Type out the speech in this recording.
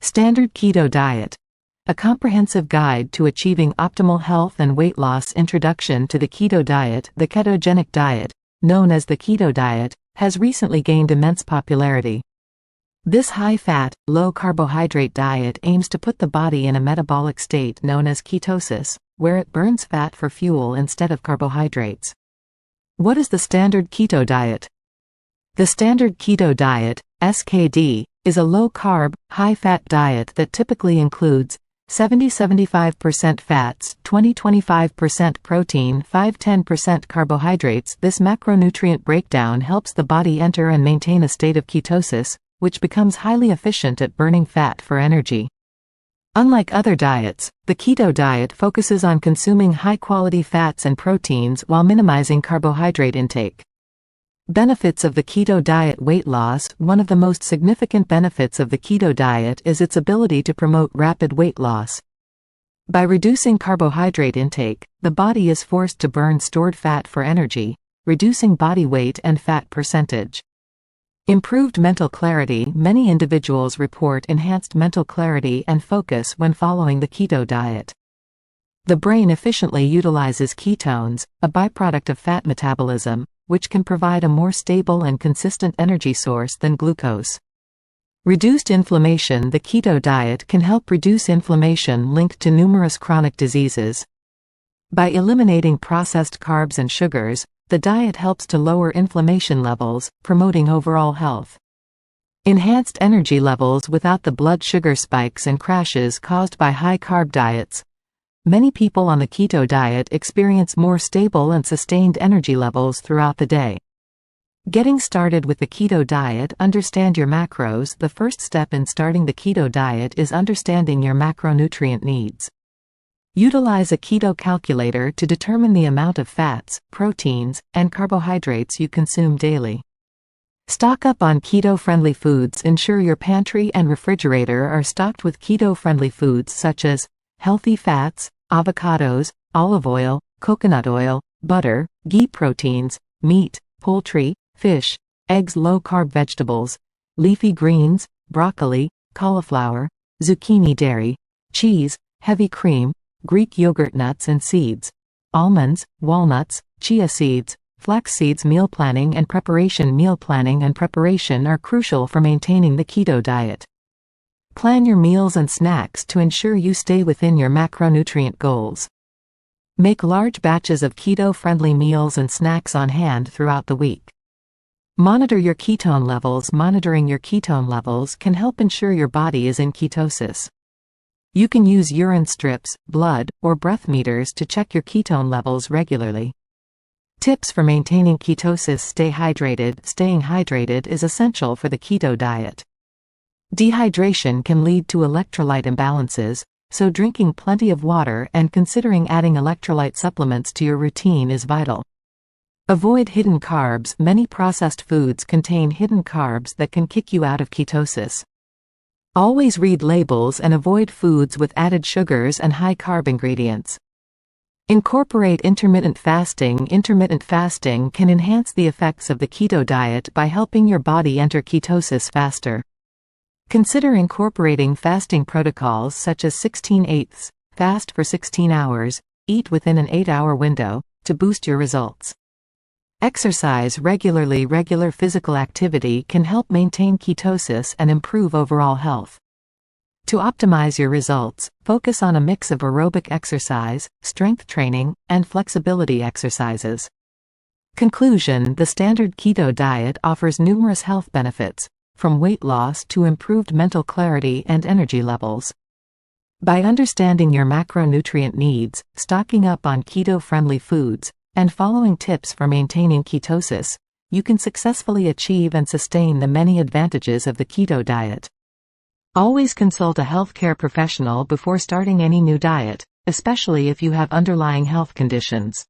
Standard Keto Diet. A comprehensive guide to achieving optimal health and weight loss. Introduction to the Keto Diet. The ketogenic diet, known as the Keto Diet, has recently gained immense popularity. This high-fat, low-carbohydrate diet aims to put the body in a metabolic state known as ketosis, where it burns fat for fuel instead of carbohydrates. What is the Standard Keto Diet? The Standard Keto Diet, SKD, is a low-carb, high-fat diet that typically includes 70–75% fats, 20–25% protein, 5–10% carbohydrates. This macronutrient breakdown helps the body enter and maintain a state of ketosis, which becomes highly efficient at burning fat for energy. Unlike other diets, the keto diet focuses on consuming high-quality fats and proteins while minimizing carbohydrate intake. Benefits of the keto diet. Weight loss. One of the most significant benefits of the keto diet is its ability to promote rapid weight loss. By reducing carbohydrate intake, the body is forced to burn stored fat for energy, reducing body weight and fat percentage. Improved mental clarity. Many individuals report enhanced mental clarity and focus when following the keto diet. The brain efficiently utilizes ketones, a byproduct of fat metabolism, which can provide a more stable and consistent energy source than glucose. Reduced inflammation. The keto diet can help reduce inflammation linked to numerous chronic diseases. By eliminating processed carbs and sugars, the diet helps to lower inflammation levels, promoting overall health. Enhanced energy levels. Without the blood sugar spikes and crashes caused by high-carb diets, many people on the keto diet experience more stable and sustained energy levels throughout the day. Getting started with the keto diet. Understand your macros. The first step in starting the keto diet is understanding your macronutrient needs. Utilize a keto calculator to determine the amount of fats, proteins, and carbohydrates you consume daily. Stock up on keto-friendly foods. Ensure your pantry and refrigerator are stocked with keto-friendly foods such as healthy fats, avocados, olive oil, coconut oil, butter, ghee. Proteins, meat, poultry, fish, eggs. Low-carb vegetables, leafy greens, broccoli, cauliflower, zucchini. Dairy, cheese, heavy cream, Greek yogurt. Nuts and seeds, almonds, walnuts, chia seeds, flax seeds. Meal planning and preparation. Meal planning and preparation are crucial for maintaining the keto diet. Plan your meals and snacks to ensure you stay within your macronutrient goals. Make large batches of keto-friendly meals and snacks on hand throughout the week. Monitor your ketone levels. Monitoring your ketone levels can help ensure your body is in ketosis. You can use urine strips, blood, or breath meters to check your ketone levels regularly. Tips for maintaining ketosis. Stay hydrated. Staying hydrated is essential for the keto diet. Dehydration can lead to electrolyte imbalances, so drinking plenty of water and considering adding electrolyte supplements to your routine is vital. Avoid hidden carbs. Many processed foods contain hidden carbs that can kick you out of ketosis. Always read labels and avoid foods with added sugars and high-carb ingredients. Incorporate intermittent fasting. Intermittent fasting can enhance the effects of the keto diet by helping your body enter ketosis faster. Consider incorporating fasting protocols such as 16/8, fast for 16 hours, eat within an 8-hour window, to boost your results. Exercise regularly. Regular physical activity can help maintain ketosis and improve overall health. To optimize your results, focus on a mix of aerobic exercise, strength training, and flexibility exercises. Conclusion. The Standard Keto Diet offers numerous health benefits, from weight loss to improved mental clarity and energy levels. By understanding your macronutrient needs, stocking up on keto-friendly foods, and following tips for maintaining ketosis, you can successfully achieve and sustain the many advantages of the keto diet. Always consult a healthcare professional before starting any new diet, especially if you have underlying health conditions.